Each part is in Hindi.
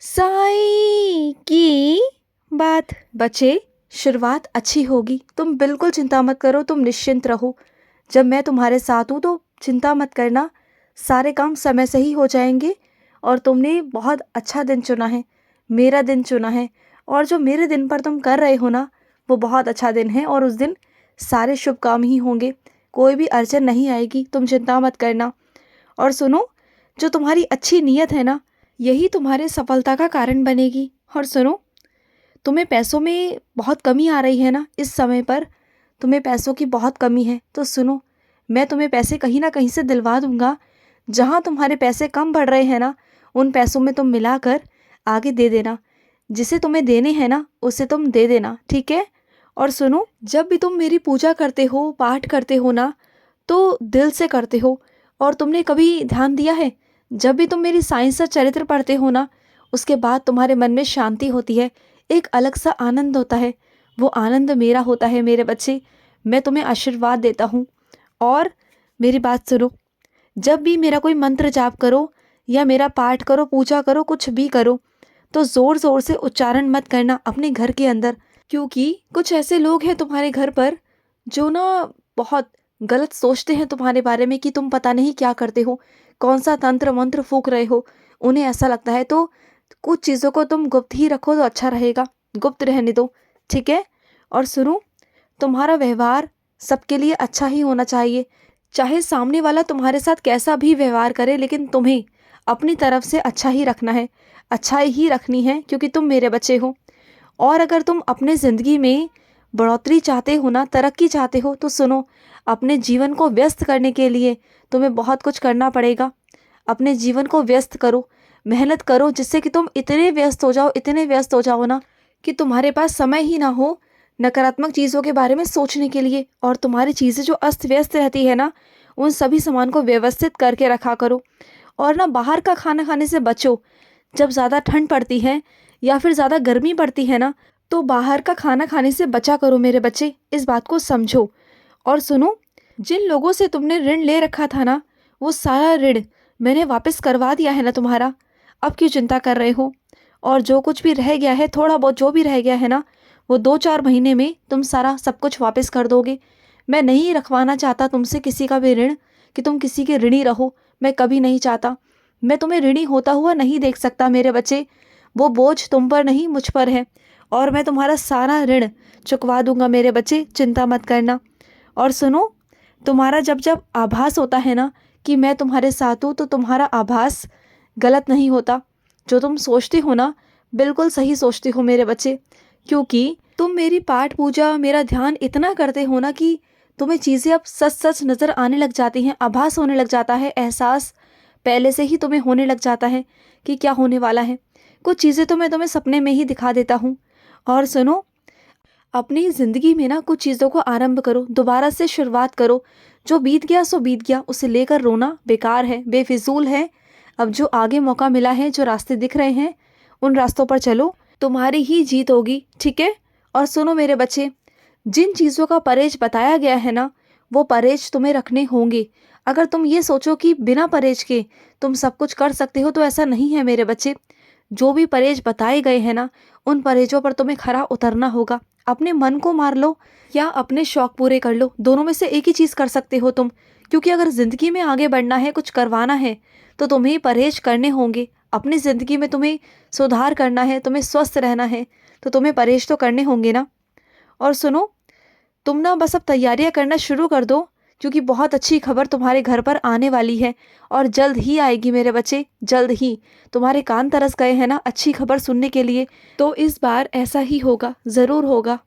साई की बात। बच्चे, शुरुआत अच्छी होगी, तुम बिल्कुल चिंता मत करो, तुम निश्चिंत रहो। जब मैं तुम्हारे साथ हूँ तो चिंता मत करना, सारे काम समय से ही हो जाएंगे। और तुमने बहुत अच्छा दिन चुना है, मेरा दिन चुना है। और जो मेरे दिन पर तुम कर रहे हो ना, वो बहुत अच्छा दिन है और उस दिन सारे शुभ काम ही होंगे, कोई भी अड़चन नहीं आएगी, तुम चिंता मत करना। और सुनो, जो तुम्हारी अच्छी नीयत है ना, यही तुम्हारे सफलता का कारण बनेगी। और सुनो, तुम्हें पैसों में बहुत कमी आ रही है ना, इस समय पर तुम्हें पैसों की बहुत कमी है। तो सुनो, मैं तुम्हें पैसे कहीं ना कहीं से दिलवा दूंगा। जहाँ तुम्हारे पैसे कम पड़ रहे हैं ना, उन पैसों में तुम मिलाकर आगे दे देना। जिसे तुम्हें देने हैं ना, उसे तुम दे देना, ठीक है। और सुनो, जब भी तुम मेरी पूजा करते हो, पाठ करते हो ना, तो दिल से करते हो। और तुमने कभी ध्यान दिया है, जब भी तुम मेरी साइंस और चरित्र पढ़ते हो ना, उसके बाद तुम्हारे मन में शांति होती है, एक अलग सा आनंद होता है। वो आनंद मेरा होता है मेरे बच्चे। मैं तुम्हें आशीर्वाद देता हूँ। और मेरी बात सुनो, जब भी मेरा कोई मंत्र जाप करो या मेरा पाठ करो, पूजा करो, कुछ भी करो, तो ज़ोर ज़ोर से उच्चारण मत करना अपने घर के अंदर। क्योंकि कुछ ऐसे लोग हैं तुम्हारे घर पर जो ना बहुत गलत सोचते हैं तुम्हारे बारे में कि तुम पता नहीं क्या करते हो, कौन सा तंत्र मंत्र फूंक रहे हो। उन्हें ऐसा लगता है, तो कुछ चीज़ों को तुम गुप्त ही रखो तो अच्छा रहेगा, गुप्त रहने दो, ठीक है। और सुनो, तुम्हारा व्यवहार सबके लिए अच्छा ही होना चाहिए। चाहे सामने वाला तुम्हारे साथ कैसा भी व्यवहार करे, लेकिन तुम्हें अपनी तरफ से अच्छा ही रखना है, अच्छाई ही रखनी है, क्योंकि तुम मेरे बच्चे हो। और अगर तुम अपने ज़िंदगी में बढ़ोतरी चाहते हो ना, तरक्की चाहते हो, तो सुनो, अपने जीवन को व्यस्त करने के लिए तुम्हें बहुत कुछ करना पड़ेगा। अपने जीवन को व्यस्त करो, मेहनत करो, जिससे कि तुम इतने व्यस्त हो जाओ, इतने व्यस्त हो जाओ ना, कि तुम्हारे पास समय ही ना हो नकारात्मक चीज़ों के बारे में सोचने के लिए। और तुम्हारी चीज़ें जो अस्त व्यस्त रहती है ना, उन सभी सामान को व्यवस्थित करके रखा करो। और ना, बाहर का खाना खाने से बचो। जब ज़्यादा ठंड पड़ती है या फिर ज़्यादा गर्मी पड़ती है ना, तो बाहर का खाना खाने से बचा करो मेरे बच्चे, इस बात को समझो। और सुनो, जिन लोगों से तुमने ऋण ले रखा था ना, वो सारा ऋण मैंने वापस करवा दिया है ना तुम्हारा। अब क्यों चिंता कर रहे हो। और जो कुछ भी रह गया है, थोड़ा बहुत जो भी रह गया है ना, वो 2-4 महीने में तुम सारा सब कुछ वापस कर दोगे। मैं नहीं रखवाना चाहता तुमसे किसी का भी ऋण, कि तुम किसी के ऋणी रहो, मैं कभी नहीं चाहता। मैं तुम्हें ऋणी होता हुआ नहीं देख सकता मेरे बच्चे। वो बोझ तुम पर नहीं, मुझ पर है। और मैं तुम्हारा सारा ऋण चुकवा दूंगा मेरे बच्चे, चिंता मत करना। और सुनो, तुम्हारा जब जब आभास होता है ना कि मैं तुम्हारे साथ हूँ, तो तुम्हारा आभास गलत नहीं होता। जो तुम सोचते हो ना, बिल्कुल सही सोचते हो मेरे बच्चे। क्योंकि तुम मेरी पाठ पूजा, मेरा ध्यान इतना करते हो ना, कि तुम्हें चीज़ें अब सच सच नज़र आने लग जाती हैं, आभास होने लग जाता है, एहसास पहले से ही तुम्हें होने लग जाता है कि क्या होने वाला है। कुछ चीज़ें तो मैं तुम्हें सपने में ही दिखा देता हूँ। और सुनो, अपनी ज़िंदगी में ना कुछ चीज़ों को आरंभ करो, दोबारा से शुरुआत करो। जो बीत गया सो बीत गया, उसे लेकर रोना बेकार है, बेफिजूल है। अब जो आगे मौका मिला है, जो रास्ते दिख रहे हैं, उन रास्तों पर चलो, तुम्हारी ही जीत होगी, ठीक है। और सुनो मेरे बच्चे, जिन चीज़ों का परहेज बताया गया है ना, वो परहेज तुम्हें रखने होंगे। अगर तुम ये सोचो कि बिना परहेज के तुम सब कुछ कर सकते हो, तो ऐसा नहीं है मेरे बच्चे। जो भी परहेज बताए गए हैं ना, उन परहेजों पर तुम्हें खरा उतरना होगा। अपने मन को मार लो या अपने शौक पूरे कर लो, दोनों में से एक ही चीज़ कर सकते हो तुम। क्योंकि अगर ज़िंदगी में आगे बढ़ना है, कुछ करवाना है, तो तुम्हें परहेज करने होंगे। अपनी ज़िंदगी में तुम्हें सुधार करना है, तुम्हें स्वस्थ रहना है, तो तुम्हें परहेज तो करने होंगे ना। और सुनो, तुम ना बस अब तैयारियां करना शुरू कर दो, क्योंकि बहुत अच्छी खबर तुम्हारे घर पर आने वाली है। और जल्द ही आएगी मेरे बच्चे, जल्द ही। तुम्हारे कान तरस गए हैं ना अच्छी खबर सुनने के लिए, तो इस बार ऐसा ही होगा, ज़रूर होगा।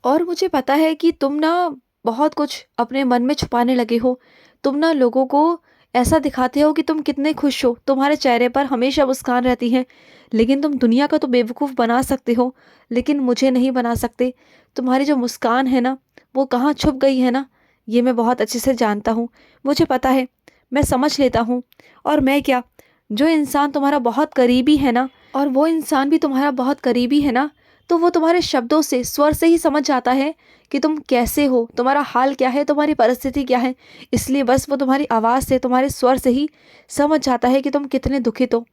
और मुझे पता है कि तुम ना बहुत कुछ अपने मन में छुपाने लगे हो। तुम ना लोगों को ऐसा दिखाते हो कि तुम कितने खुश हो, तुम्हारे चेहरे पर हमेशा मुस्कान रहती है। लेकिन तुम दुनिया का तो बेवकूफ़ बना सकते हो, लेकिन मुझे नहीं बना सकते। तुम्हारी जो मुस्कान है ना, वो कहाँ छुप गई है ना, ये मैं बहुत अच्छे से जानता हूँ। मुझे पता है, मैं समझ लेता हूँ। और मैं क्या, जो इंसान तुम्हारा बहुत करीबी है ना, और वो इंसान भी तुम्हारा बहुत करीबी है ना, तो वो तुम्हारे शब्दों से, स्वर से ही समझ जाता है कि तुम कैसे हो, तुम्हारा हाल क्या है, तुम्हारी परिस्थिति क्या है। इसलिए बस वो तुम्हारी आवाज़ से, तुम्हारे स्वर से ही समझ जाता है कि तुम कितने दुखित हो।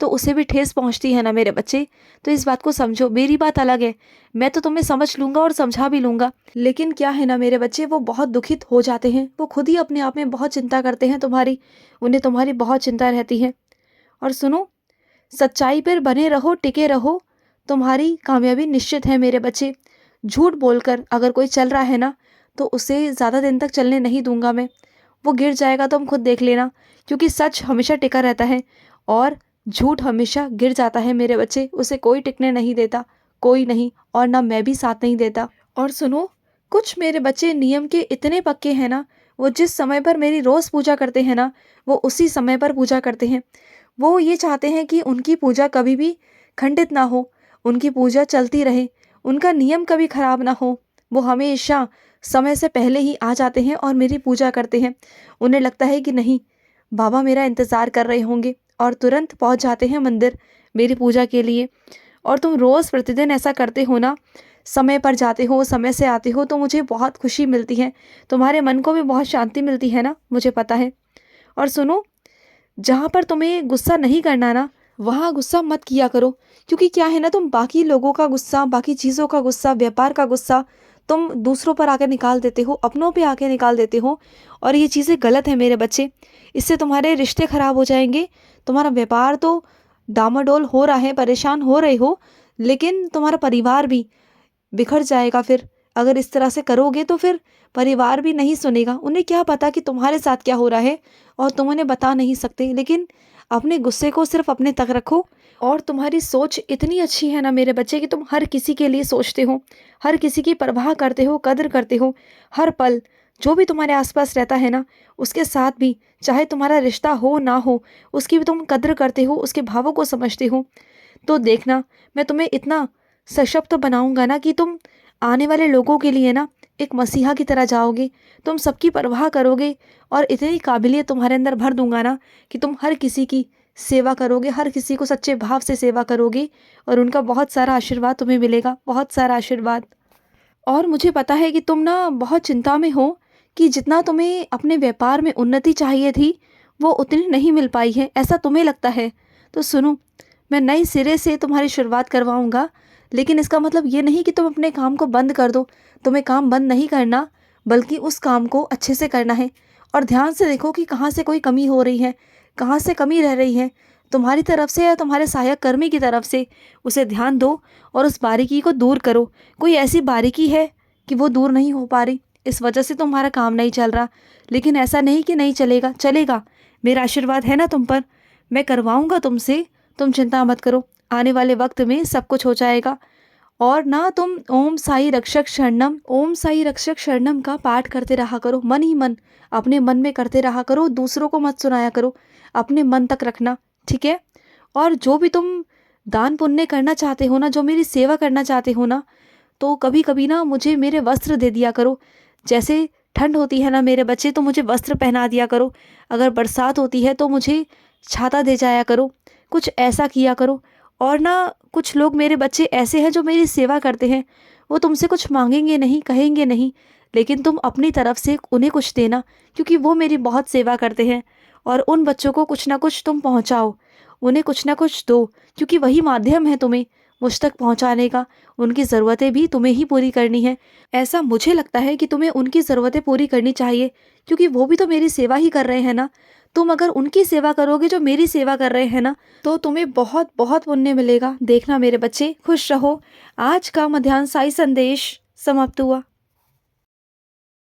तो उसे भी ठेस पहुंचती है ना मेरे बच्चे। तो इस बात को समझो, मेरी बात अलग है, मैं तो तुम्हें समझ लूँगा और समझा भी लूँगा, लेकिन क्या है ना मेरे बच्चे, वो बहुत दुखित हो जाते हैं, वो खुद ही अपने आप में बहुत चिंता करते हैं तुम्हारी, उन्हें तुम्हारी बहुत चिंता रहती है। और सुनो, सच्चाई पर बने रहो, टिके रहो, तुम्हारी कामयाबी निश्चित है मेरे बच्चे। झूठ बोलकर अगर कोई चल रहा है ना, तो उसे ज़्यादा दिन तक चलने नहीं दूंगा मैं। वो गिर जाएगा तुम खुद देख लेना, क्योंकि सच हमेशा टिका रहता है और झूठ हमेशा गिर जाता है मेरे बच्चे, उसे कोई टिकने नहीं देता, कोई नहीं, और ना मैं भी साथ नहीं देता। और सुनो, कुछ मेरे बच्चे नियम के इतने पक्के हैं ना, वो जिस समय पर मेरी रोज़ पूजा करते हैं ना, वो उसी समय पर पूजा करते हैं। वो ये चाहते हैं कि उनकी पूजा कभी भी खंडित ना हो, उनकी पूजा चलती रहे, उनका नियम कभी खराब ना हो। वो हमेशा समय से पहले ही आ जाते हैं और मेरी पूजा करते हैं। उन्हें लगता है कि नहीं, बाबा मेरा इंतज़ार कर रहे होंगे, और तुरंत पहुंच जाते हैं मंदिर मेरी पूजा के लिए। और तुम रोज़ प्रतिदिन ऐसा करते हो ना, समय पर जाते हो, समय से आते हो, तो मुझे बहुत खुशी मिलती है, तुम्हारे मन को भी बहुत शांति मिलती है ना, मुझे पता है। और सुनो, जहाँ पर तुम्हें गुस्सा नहीं करना ना, वहाँ गुस्सा मत किया करो, क्योंकि क्या है ना, तुम बाकी लोगों का गुस्सा, बाकी चीज़ों का गुस्सा, व्यापार का गुस्सा तुम दूसरों पर आकर निकाल देते हो, अपनों पे आके निकाल देते हो, और ये चीज़ें गलत है मेरे बच्चे। इससे तुम्हारे रिश्ते खराब हो जाएंगे, तुम्हारा व्यापार तो डामाडोल हो रहा है, परेशान हो रहे हो, लेकिन तुम्हारा परिवार भी बिखर जाएगा फिर। अगर इस तरह से करोगे तो फिर परिवार भी नहीं सुनेगा, उन्हें क्या पता कि तुम्हारे साथ क्या हो रहा है, और तुम उन्हें बता नहीं सकते। लेकिन अपने गुस्से को सिर्फ अपने तक रखो। और तुम्हारी सोच इतनी अच्छी है ना मेरे बच्चे, कि तुम हर किसी के लिए सोचते हो, हर किसी की परवाह करते हो, कदर करते हो। हर पल जो भी तुम्हारे आसपास रहता है ना, उसके साथ भी, चाहे तुम्हारा रिश्ता हो ना हो, उसकी भी तुम कदर करते हो, उसके भावों को समझते हो। तो देखना, मैं तुम्हें इतना सशक्त बनाऊंगा ना, कि तुम आने वाले लोगों के लिए ना एक मसीहा की तरह जाओगे, तुम सबकी परवाह करोगे, और इतनी काबिलियत तुम्हारे अंदर भर दूंगा ना, कि तुम हर किसी की सेवा करोगे, हर किसी को सच्चे भाव से सेवा करोगे, और उनका बहुत सारा आशीर्वाद तुम्हें मिलेगा, बहुत सारा आशीर्वाद। और मुझे पता है कि तुम ना बहुत चिंता में हो, कि जितना तुम्हें अपने व्यापार में उन्नति चाहिए थी, वो उतनी नहीं मिल पाई है, ऐसा तुम्हें लगता है। तो सुनो, मैं नए सिरे से तुम्हारी शुरुआत करवाऊंगा, लेकिन इसका मतलब ये नहीं कि तुम अपने काम को बंद कर दो। तुम्हें काम बंद नहीं करना, बल्कि उस काम को अच्छे से करना है। और ध्यान से देखो कि कहाँ से कोई कमी हो रही है, कहाँ से कमी रह रही है, तुम्हारी तरफ से या तुम्हारे सहायक कर्मी की तरफ से। उसे ध्यान दो और उस बारीकी को दूर करो। कोई ऐसी बारीकी है कि वो दूर नहीं हो पा रही, इस वजह से तुम्हारा काम नहीं चल रहा। लेकिन ऐसा नहीं कि नहीं चलेगा, चलेगा। मेरा आशीर्वाद है ना तुम पर, मैं करवाऊंगा तुमसे, तुम चिंता मत करो। आने वाले वक्त में सब कुछ हो जाएगा। और ना तुम ओम साई रक्षक शरणम, ओम साई रक्षक शरणम का पाठ करते रहा करो, मन ही मन, अपने मन में करते रहा करो, दूसरों को मत सुनाया करो, अपने मन तक रखना, ठीक है। और जो भी तुम दान पुण्य करना चाहते हो ना, जो मेरी सेवा करना चाहते हो ना, तो कभी कभी ना मुझे मेरे वस्त्र दे दिया करो। जैसे ठंड होती है ना मेरे बच्चे, तो मुझे वस्त्र पहना दिया करो। अगर बरसात होती है तो मुझे छाता दे जाया करो, कुछ ऐसा किया करो। और ना कुछ लोग मेरे बच्चे ऐसे हैं जो मेरी सेवा करते हैं, वो तुमसे कुछ मांगेंगे नहीं, कहेंगे नहीं, लेकिन तुम अपनी तरफ से उन्हें कुछ देना, क्योंकि वो मेरी बहुत सेवा करते हैं। और उन बच्चों को कुछ ना कुछ तुम पहुंचाओ, उन्हें कुछ ना कुछ दो, क्योंकि वही माध्यम है तुम्हें मुझ तक पहुंचाने का। उनकी ज़रूरतें भी तुम्हें ही पूरी करनी है। ऐसा मुझे लगता है कि तुम्हें उनकी ज़रूरतें पूरी करनी चाहिए, क्योंकि वो भी तो मेरी सेवा ही कर रहे हैं ना। तुम अगर उनकी सेवा करोगे जो मेरी सेवा कर रहे हैं ना, तो तुम्हें बहुत बहुत पुण्य मिलेगा। देखना मेरे बच्चे, खुश रहो। आज का मध्याह्न साई संदेश समाप्त हुआ।